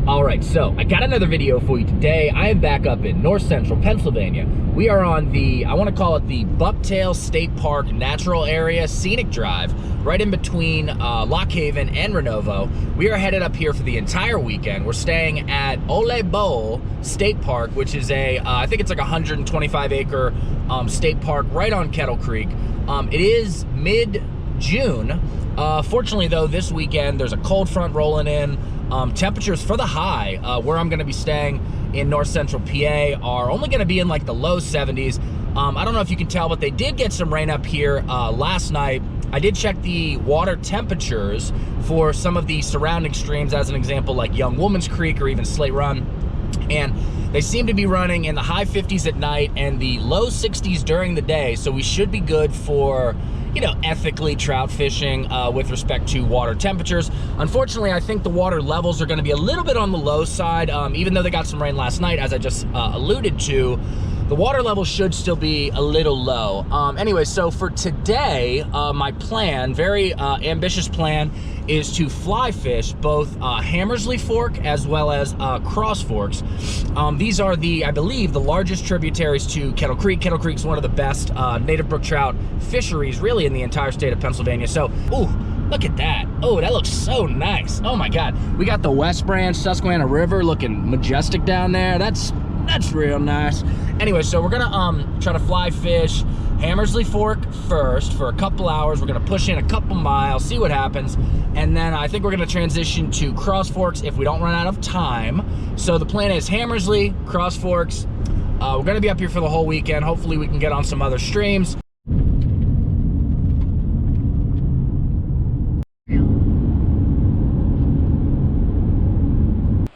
All right, so I got another video for you today. I am back up in north central Pennsylvania. We are on the, I want to call it the Bucktail State Park Natural Area Scenic Drive, right in between Lock Haven and Renovo. We are headed up here for the entire weekend. We're staying at Ole Bowl State Park, which is a, I think it's like a 125 acre state park right on Kettle Creek. It is mid-June. Fortunately though, this weekend there's a cold front rolling in. Temperatures for the high, where I'm going to be staying in north central PA, are only going to be in like the low 70s. I don't know if you can tell, but they did get some rain up here last night. I did check the water temperatures for some of the surrounding streams, as an example, like Young Woman's Creek or even Slate Run, and they seem to be running in the high 50s at night and the low 60s during the day. So we should be good for, you know, ethically trout fishing with respect to water temperatures. Unfortunately, I think the water levels are going to be a little bit on the low side, even though they got some rain last night, as I just alluded to. The water level should still be a little low. Anyway, so for today, my plan, very ambitious plan, is to fly fish both Hammersley Fork as well as Cross Forks. These are the, I believe, the largest tributaries to Kettle Creek. Kettle Creek's one of the best native brook trout fisheries really in the entire state of Pennsylvania. So, ooh, look at that. Oh, that looks so nice. Oh my God. We got the West Branch Susquehanna River looking majestic down there. That's real nice. Anyway, so we're gonna try to fly fish Hammersley Fork first for a couple hours. We're gonna push in a couple miles, see what happens, and then I think we're gonna transition to Cross Forks if we don't run out of time. So the plan is Hammersley, Cross Forks. We're gonna be up here for the whole weekend. Hopefully we can get on some other streams.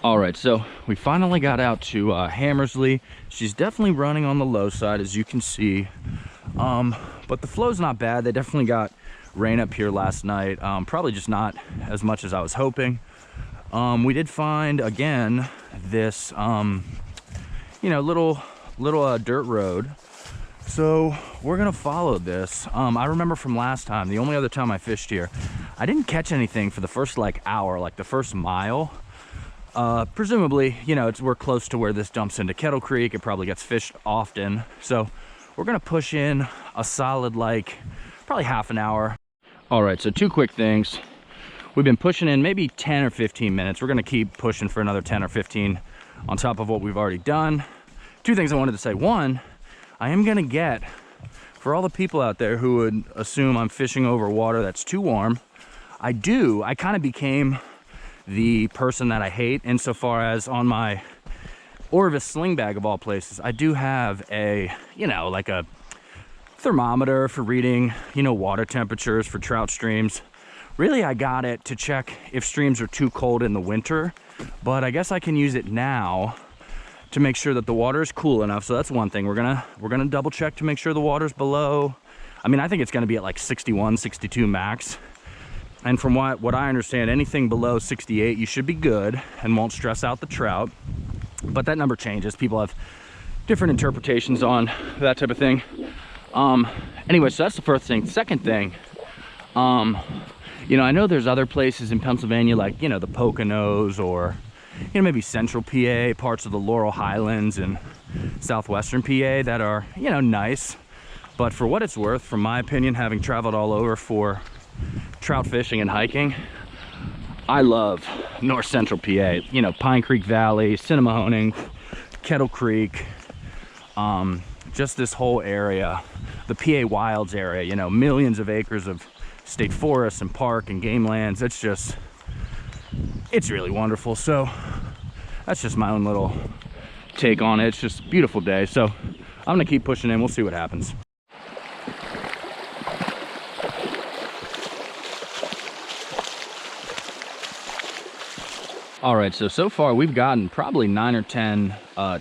All right, so we finally got out to Hammersley. She's definitely running on the low side, as you can see. But the flow's not bad. They definitely got rain up here last night. Probably just not as much as I was hoping. We did find, again, this, you know, little dirt road. So we're gonna follow this. I remember from last time, the only other time I fished here, I didn't catch anything for the first like hour, like the first mile. Presumably, you know, we're close to where this dumps into Kettle Creek. It probably gets fished often. So we're gonna push in a solid, like, probably half an hour. All right, so two quick things. We've been pushing in maybe 10 or 15 minutes. We're gonna keep pushing for another 10 or 15 on top of what we've already done. Two things I wanted to say. One, I am gonna get, for all the people out there who would assume I'm fishing over water that's too warm, I kind of became the person that I hate, insofar as on my Orvis sling bag of all places, I do have a, you know, like a thermometer for reading, you know, water temperatures for trout streams. Really, I got it to check if streams are too cold in the winter, but I guess I can use it now to make sure that the water is cool enough. So that's one thing. We're gonna double check to make sure the water's below, I mean, I think it's gonna be at like 61, 62 max. And from what I understand, anything below 68, you should be good and won't stress out the trout. But that number changes. People have different interpretations on that type of thing. Anyway, so that's the first thing. Second thing, you know, I know there's other places in Pennsylvania, like, you know, the Poconos, or, you know, maybe central PA, parts of the Laurel Highlands and southwestern PA that are, you know, nice. But for what it's worth, from my opinion, having traveled all over for trout fishing and hiking, I love north central PA. You know, Pine Creek Valley, Cinemahoning, Kettle Creek, just this whole area, the PA Wilds area, you know, millions of acres of state forests and park and game lands. It's really wonderful. So that's just my own little take on it. It's just a beautiful day. So I'm gonna keep pushing in. We'll see what happens. All right, so far we've gotten probably 9 or 10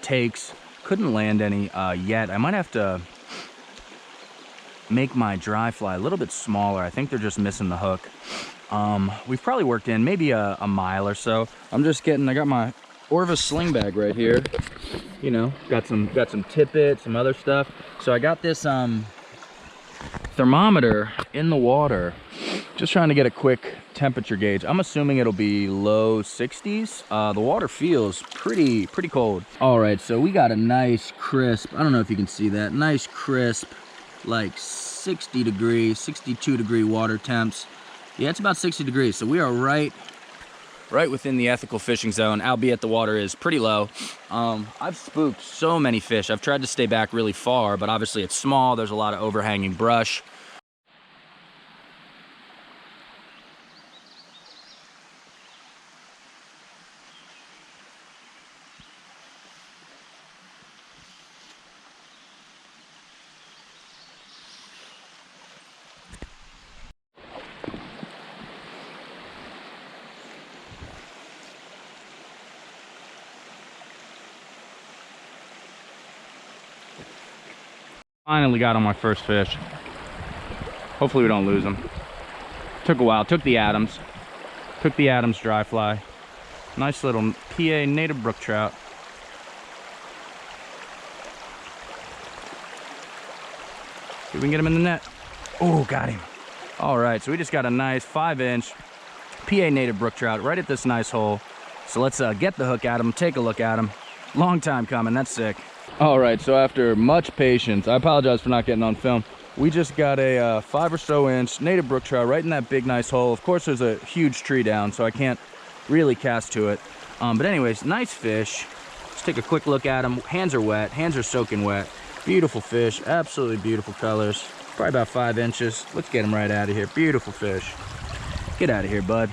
takes. Couldn't land any yet. I might have to make my dry fly a little bit smaller. I think they're just missing the hook. We've probably worked in maybe a mile or so. I got my Orvis sling bag right here. You know, got some tippet, some other stuff. So I got this Thermometer in the water. Just trying to get a quick temperature gauge. I'm assuming it'll be low 60s. The water feels pretty cold. All right, so we got a nice crisp, I don't know if you can see that, nice crisp, like 60 degree, 62 degree water temps. Yeah, it's about 60 degrees. So we are right within the ethical fishing zone, albeit the water is pretty low. I've spooked so many fish. I've tried to stay back really far, but obviously it's small. There's a lot of overhanging brush. Finally got on my first fish. Hopefully we don't lose them. Took a while. Took the Adams dry fly. Nice little PA Native Brook Trout. See if we can get him in the net. Oh, got him. All right, so we just got a nice 5-inch PA Native Brook Trout right at this nice hole. So let's get the hook at him, take a look at him. Long time coming, that's sick. All right, so after much patience, I apologize for not getting on film. We just got a 5 or so inch Native Brook Trout right in that big nice hole. Of course, there's a huge tree down, so I can't really cast to it. But anyways, nice fish. Let's take a quick look at him. Hands are wet, hands are soaking wet. Beautiful fish, absolutely beautiful colors. Probably about 5 inches. Let's get him right out of here. Beautiful fish. Get out of here, bud.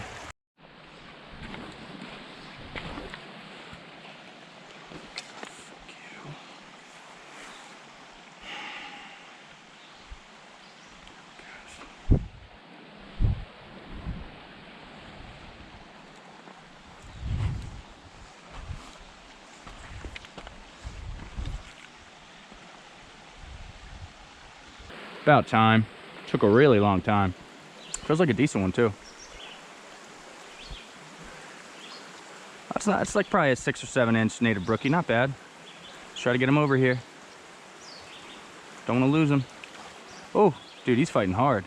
About time. Took a really long time. Feels like a decent one too. It's like probably a 6 or 7 inch native brookie. Not bad. Let's try to get him over here. Don't want to lose him. Oh, dude, he's fighting hard.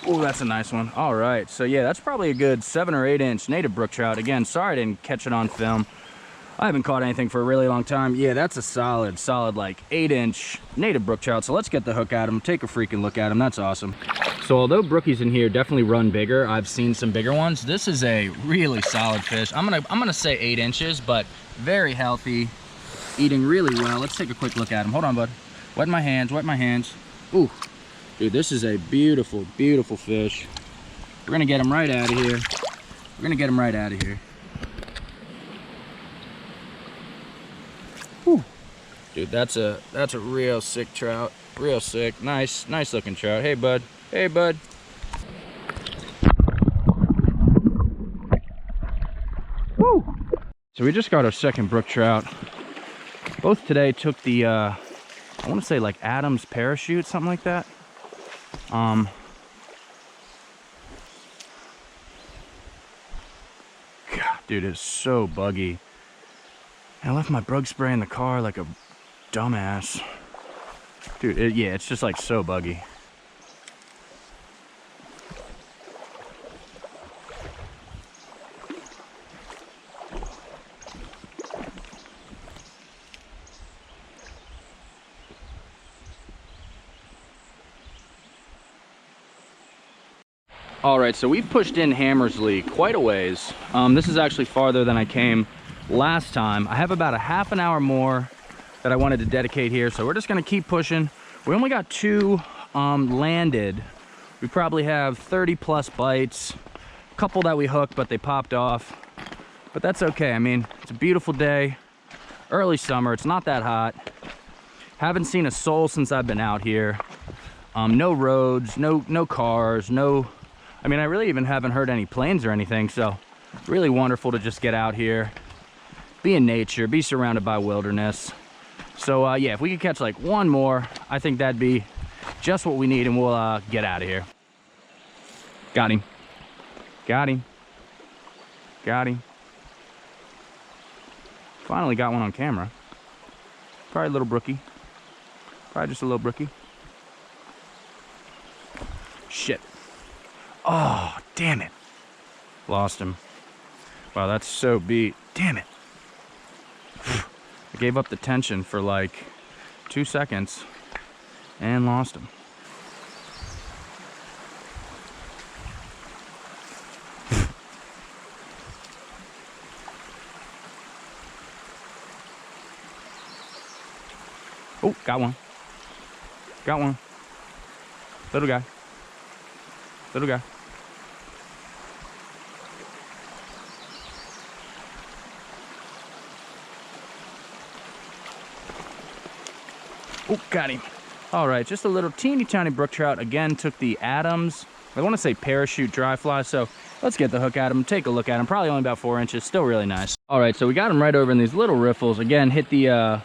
Oh, that's a nice one. All right, so yeah, that's probably a good 7 or 8 inch native brook trout. Again, sorry I didn't catch it on film. I haven't caught anything for a really long time. Yeah, that's a solid like 8 inch native brook trout. So let's get the hook at him, take a freaking look at him. That's awesome. So although brookies in here definitely run bigger, I've seen some bigger ones. This is a really solid fish. I'm gonna say 8 inches, but very healthy, eating really well. Let's take a quick look at him. Hold on, bud. Wet my hands, wet my hands. Ooh. Dude, this is a beautiful, beautiful fish. We're gonna get him right out of here. We're gonna get him right out of here. Whew. Dude, that's a real sick trout. Real sick. Nice looking trout. Hey, bud. Hey, bud. Woo! So we just got our second brook trout. Both today took the, I want to say like Adams parachute, something like that. God, dude, it's so buggy. I left my bug spray in the car like a dumbass. Dude, yeah, it's just like so buggy. All right, so we've pushed in Hammersley quite a ways. This is actually farther than I came last time. I have about a half an hour more that I wanted to dedicate here, so we're just gonna keep pushing. We only got 2 landed. We probably have 30 plus bites. A couple that we hooked, but they popped off. But that's okay. I mean, it's a beautiful day, early summer. It's not that hot. Haven't seen a soul since I've been out here. No roads, no cars, I mean, I really even haven't heard any planes or anything, so really wonderful to just get out here, be in nature, be surrounded by wilderness. So yeah, if we could catch like one more, I think that'd be just what we need, and we'll get out of here. Got him. Got him. Got him. Finally got one on camera. Probably a little brookie. Probably just a little brookie. Shit. Oh, damn it. Lost him. Wow, that's so beat. Damn it. I gave up the tension for like 2 seconds and lost him. Oh, got one. Got one. Little guy. Little guy. Oh, got him. All right, just a little teeny tiny brook trout. Again, took the Adams. I want to say parachute dry fly, so let's get the hook at him, take a look at him. Probably only about 4 inches, still really nice. All right, so we got him right over in these little riffles. Again, hit the, I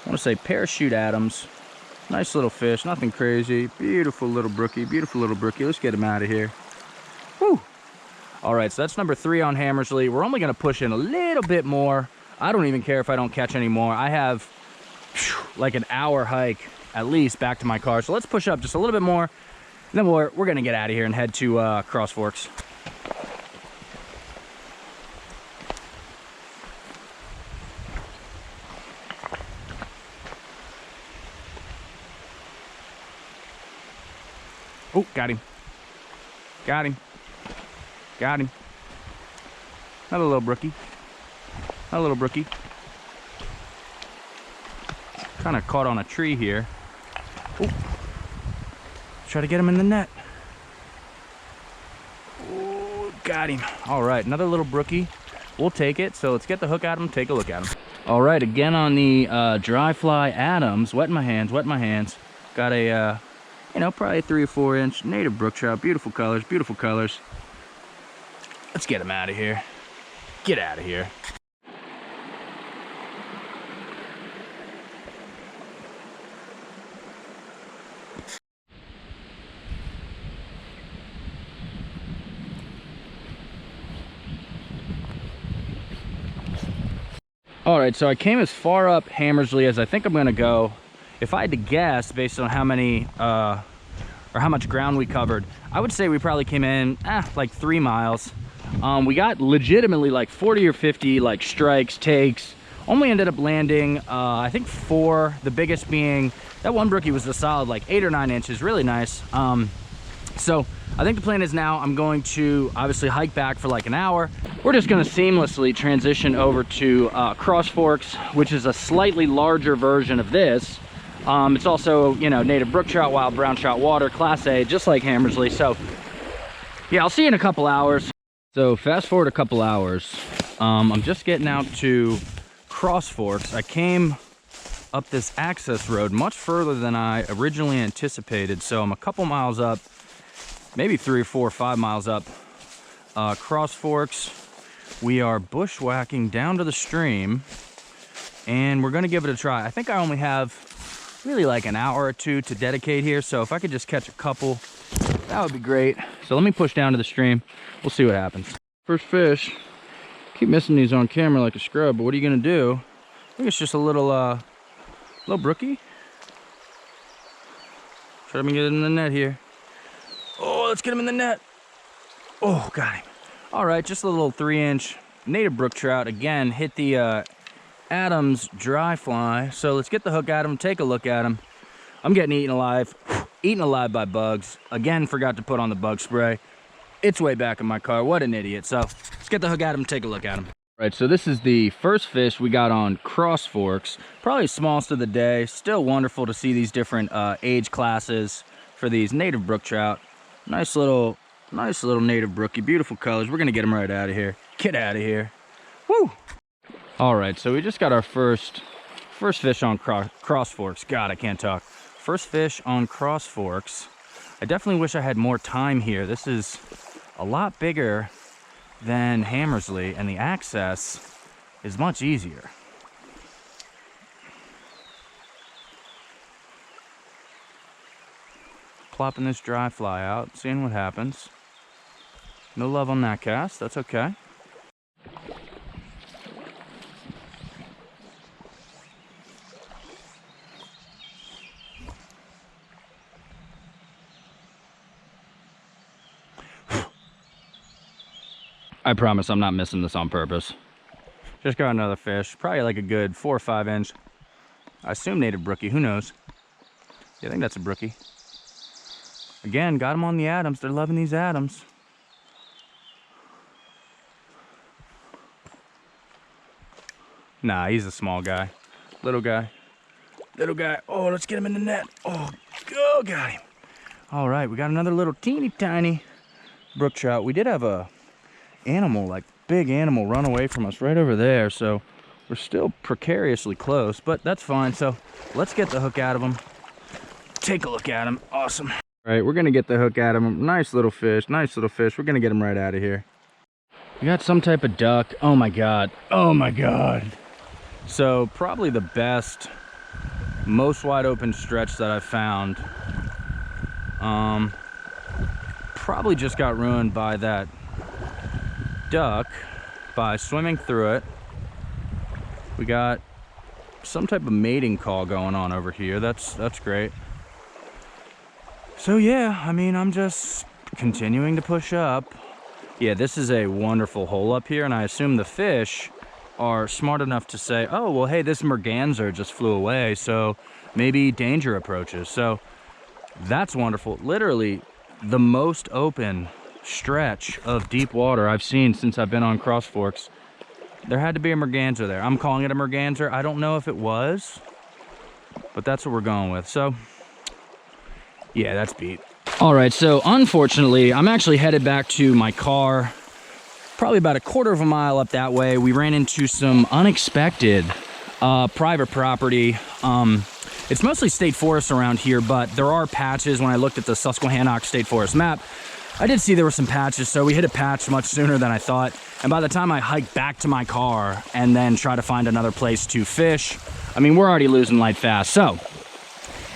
want to say parachute Adams. Nice little fish, nothing crazy. Beautiful little brookie, beautiful little brookie. Let's get him out of here. Woo! All right, so that's number 3 on Hammersley. We're only gonna push in a little bit more. I don't even care if I don't catch any more. I have like an hour hike at least back to my car. So let's push up just a little bit more, and then we're gonna get out of here and head to Cross Forks. Oh, got him. Got him. Got him. Another little brookie. Another little brookie. Kind of caught on a tree here. Oh. Try to get him in the net. Oh, got him. All right, another little brookie. We'll take it. So let's get the hook at him, take a look at him. All right, again on the dry fly Adams. Wetting my hands, wetting my hands. Got a, you know, probably 3 or 4 inch native brook trout. Beautiful colors, beautiful colors. Let's get him out of here. Get out of here. All right, so I came as far up Hammersley as I think I'm gonna go. If I had to guess based on how many, or how much ground we covered, I would say we probably came in, like 3 miles. We got legitimately like 40 or 50 like strikes, takes. Only ended up landing, I think 4, the biggest being, that one brookie was a solid like 8 or 9 inches, really nice. So I think the plan is now I'm going to obviously hike back for like an hour. We're just gonna seamlessly transition over to Cross Forks, which is a slightly larger version of this. It's also, you know, native brook trout, wild brown trout water, class A, just like Hammersley. So yeah, I'll see you in a couple hours. So fast forward a couple hours. I'm just getting out to Cross Forks. I came up this access road much further than I originally anticipated. So I'm a couple miles up, maybe 3 or 4 or 5 miles up Cross Forks. We are bushwhacking down to the stream, and we're gonna give it a try. I think I only have really like an hour or 2 to dedicate here, so if I could just catch a couple, that would be great. So let me push down to the stream. We'll see what happens. First fish. Keep missing these on camera like a scrub, but what are you gonna do? I think it's just a little little brookie. Try to get it in the net here. Oh, let's get him in the net. Oh, got him. All right, just a little 3 inch native brook trout. Again, hit the Adams dry fly. So let's get the hook at him, take a look at him. I'm getting eaten alive. Eaten alive by bugs. Again, forgot to put on the bug spray. It's way back in my car. What an idiot. So let's get the hook at him, take a look at him. All right, so this is the first fish we got on Cross Forks. Probably smallest of the day. Still wonderful to see these different age classes for these native brook trout. Nice little native brookie. Beautiful colors. We're gonna get him right out of here. Get out of here. Woo! All right, so we just got our first fish on Cross Forks. God, I can't talk. First fish on Cross Forks. I definitely wish I had more time here. This is a lot bigger than Hammersley, and the access is much easier. plopping this dry fly out, seeing what happens. No love on that cast, that's okay. I promise I'm not missing this on purpose. Just got another fish, probably like a good 4 or 5 inch. I assume native brookie, who knows? Yeah, I think that's a brookie. Again, got them on the Adams. They're loving these Adams. Nah, he's a small guy. Little guy. Little guy. Oh, let's get him in the net. Oh, got him. All right, we got another little teeny tiny brook trout. We did have a animal, like big animal, run away from us right over there, so we're still precariously close, but that's fine. So let's get the hook out of him, take a look at him. Awesome. All right, we're gonna get the hook out of him. Nice little fish, nice little fish. We're gonna get him right out of here. We got some type of duck. Oh my god, oh my god. So probably the best, most wide open stretch that I've found. Probably just got ruined by that duck by swimming through it. We got some type of mating call going on over here. That's great. So yeah, I mean, I'm just continuing to push up. Yeah, this is a wonderful hole up here, and I assume the fish are smart enough to say, oh well, hey, this merganser just flew away, so maybe danger approaches. So that's wonderful. Literally the most open stretch of deep water I've seen since I've been on Cross Forks. There had to be a merganser there. I'm calling it a merganser. I don't know if it was, but that's what we're going with. So yeah, that's beat. All right, so unfortunately I'm actually headed back to my car, probably about a quarter of a mile up that way. We ran into some unexpected private property. It's mostly state forest around here, but there are patches. When I looked at the Susquehannock State Forest map, I did see there were some patches, so we hit a patch much sooner than I thought. And by the time I hiked back to my car and then try to find another place to fish, I mean, we're already losing light fast. So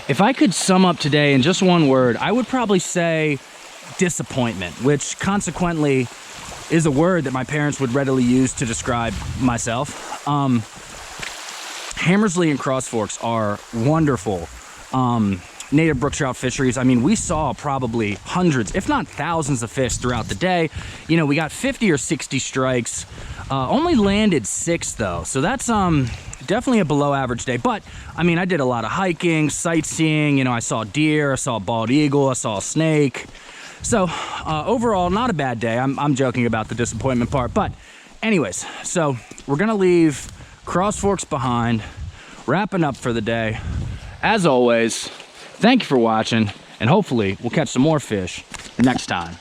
if I could sum up today in just one word, I would probably say disappointment, which consequently is a word that my parents would readily use to describe myself. Hammersley and Cross Forks are wonderful native brook trout fisheries. I mean, we saw probably hundreds, if not thousands of fish throughout the day. You know, we got 50 or 60 strikes, only landed 6 though. So that's definitely a below average day. But I mean, I did a lot of hiking, sightseeing. You know, I saw deer, I saw a bald eagle, I saw a snake. So overall, not a bad day. I'm joking about the disappointment part. But anyways, so we're gonna leave Cross Forks behind, wrapping up for the day. As always, thank you for watching, and hopefully we'll catch some more fish next time.